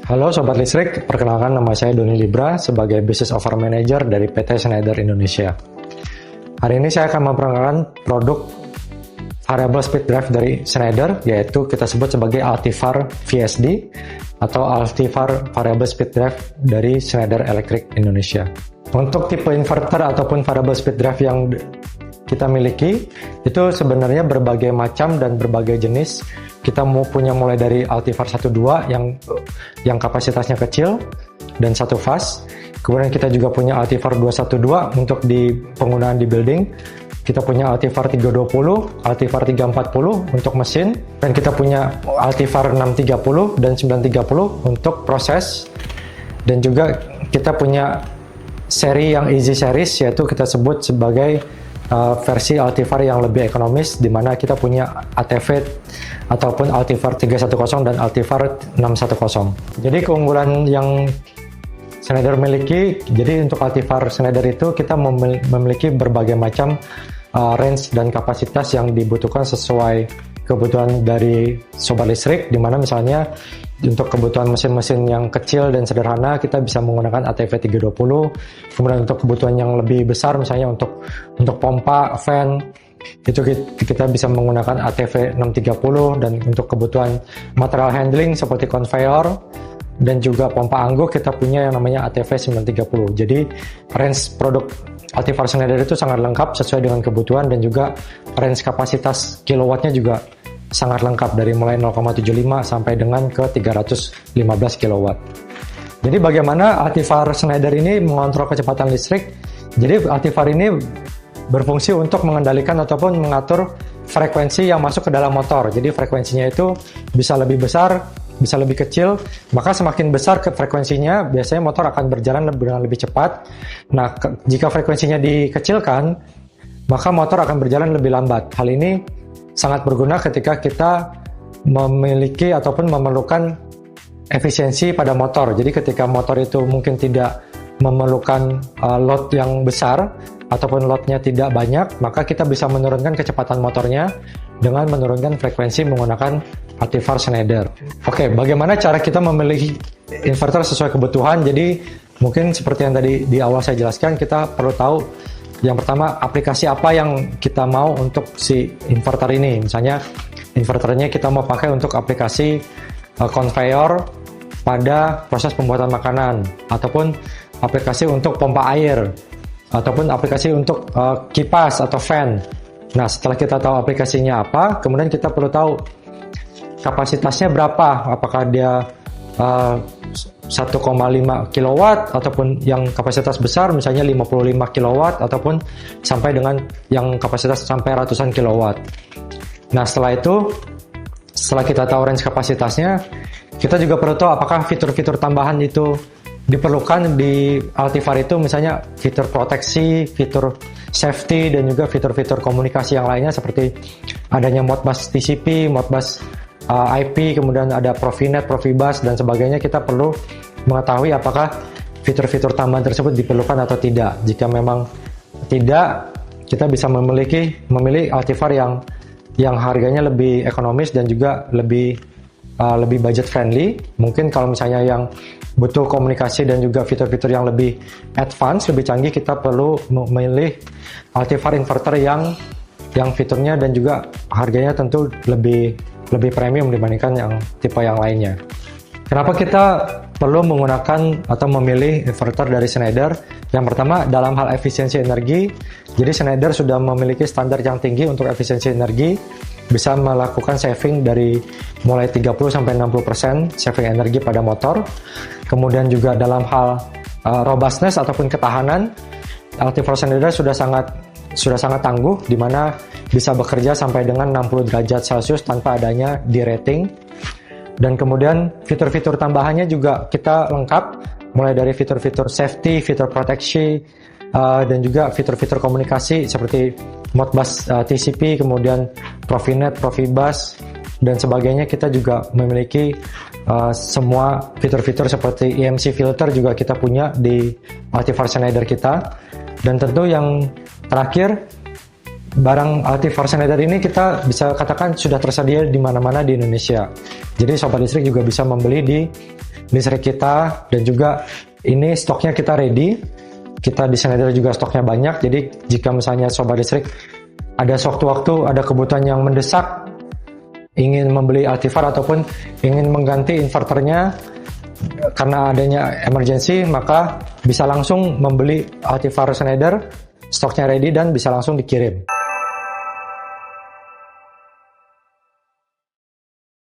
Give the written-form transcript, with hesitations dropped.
Halo Sobat Listrik, perkenalkan nama saya Doni Libra sebagai Business Offer Manager dari PT Schneider Indonesia. Hari ini saya akan memperkenalkan produk Variable Speed Drive dari Schneider, yaitu kita sebut sebagai Altivar VSD atau Altivar Variable Speed Drive dari Schneider Electric Indonesia. Untuk tipe inverter ataupun Variable Speed Drive yang kita miliki, itu sebenarnya berbagai macam dan berbagai jenis. Kita mau punya mulai dari Altivar 12 yang kapasitasnya kecil dan satu fast. Kemudian kita juga punya Altivar 212 untuk di penggunaan di building. Kita punya Altivar 320, Altivar 340 untuk mesin, dan kita punya Altivar 630 dan 930 untuk proses. Dan juga kita punya seri yang Easy Series, yaitu kita sebut sebagai versi Altivar yang lebih ekonomis, di mana kita punya ATV ataupun Altivar 310 dan Altivar 610. Jadi keunggulan yang Schneider miliki, jadi untuk Altivar Schneider itu kita memiliki berbagai macam range dan kapasitas yang dibutuhkan sesuai kebutuhan dari sobat listrik, di mana misalnya untuk kebutuhan mesin-mesin yang kecil dan sederhana kita bisa menggunakan ATV 320. Kemudian untuk kebutuhan yang lebih besar, misalnya untuk pompa, fan, itu kita bisa menggunakan ATV 630. Dan untuk kebutuhan material handling seperti conveyor dan juga pompa angguk, kita punya yang namanya ATV 930. Jadi range produk Altivar Schneider itu sangat lengkap sesuai dengan kebutuhan, dan juga range kapasitas kilowattnya juga sangat lengkap dari mulai 0,75 sampai dengan ke 315 kW. Jadi bagaimana Altivar Schneider ini mengontrol kecepatan listrik? Jadi Altivar ini berfungsi untuk mengendalikan ataupun mengatur frekuensi yang masuk ke dalam motor. Jadi frekuensinya itu bisa lebih besar, bisa lebih kecil. Maka semakin besar ke frekuensinya, biasanya motor akan berjalan dengan lebih cepat. Nah, jika frekuensinya dikecilkan, maka motor akan berjalan lebih lambat. Hal ini sangat berguna ketika kita memiliki ataupun memerlukan efisiensi pada motor. Jadi ketika motor itu mungkin tidak memerlukan load yang besar ataupun loadnya tidak banyak, maka kita bisa menurunkan kecepatan motornya dengan menurunkan frekuensi menggunakan Altivar Schneider. Oke, bagaimana cara kita memilih inverter sesuai kebutuhan? Jadi mungkin seperti yang tadi di awal saya jelaskan, kita perlu tahu yang pertama, aplikasi apa yang kita mau untuk si inverter ini. Misalnya, inverternya kita mau pakai untuk aplikasi conveyor pada proses pembuatan makanan, ataupun aplikasi untuk pompa air, ataupun aplikasi untuk kipas atau fan. Nah, setelah kita tahu aplikasinya apa, kemudian kita perlu tahu kapasitasnya berapa. Apakah dia 1,5 kW ataupun yang kapasitas besar misalnya 55 kW ataupun sampai dengan yang kapasitas sampai ratusan kilowatt. Nah, setelah itu, setelah kita tahu range kapasitasnya, kita juga perlu tahu apakah fitur-fitur tambahan itu diperlukan di Altivar itu, misalnya fitur proteksi, fitur safety, dan juga fitur-fitur komunikasi yang lainnya seperti adanya Modbus TCP, Modbus IP, kemudian ada Profinet, Profibus, dan sebagainya. Kita perlu mengetahui apakah fitur-fitur tambahan tersebut diperlukan atau tidak. Jika memang tidak, kita bisa memilih Altivar yang harganya lebih ekonomis dan juga lebih budget friendly. Mungkin kalau misalnya yang butuh komunikasi dan juga fitur-fitur yang lebih advance, lebih canggih, kita perlu memilih Altivar inverter yang fiturnya dan juga harganya tentu lebih premium dibandingkan yang tipe yang lainnya. Kenapa kita perlu menggunakan atau memilih inverter dari Schneider? Yang pertama, dalam hal efisiensi energi. Jadi Schneider sudah memiliki standar yang tinggi untuk efisiensi energi, bisa melakukan saving dari mulai 30-60% saving energi pada motor. Kemudian juga dalam hal robustness ataupun ketahanan, Altivar Schneider sudah sangat tangguh, di mana bisa bekerja sampai dengan 60 derajat Celcius tanpa adanya derating. Dan kemudian fitur-fitur tambahannya juga kita lengkap, mulai dari fitur-fitur safety, fitur proteksi, dan juga fitur-fitur komunikasi seperti Modbus TCP, kemudian Profinet, Profibus, dan sebagainya. Kita juga memiliki semua fitur-fitur seperti EMC filter juga kita punya di Altivar Schneider kita. Dan tentu yang terakhir, barang Altifar Schneider ini kita bisa katakan sudah tersedia di mana-mana di Indonesia. Jadi Sobat Listrik juga bisa membeli di listrik kita, dan juga ini stoknya kita ready. Kita di Schneider juga stoknya banyak, jadi jika misalnya Sobat Listrik ada sewaktu-waktu ada kebutuhan yang mendesak, ingin membeli Altifar ataupun ingin mengganti inverternya karena adanya emergency, maka bisa langsung membeli Altifar Schneider, stoknya ready dan bisa langsung dikirim.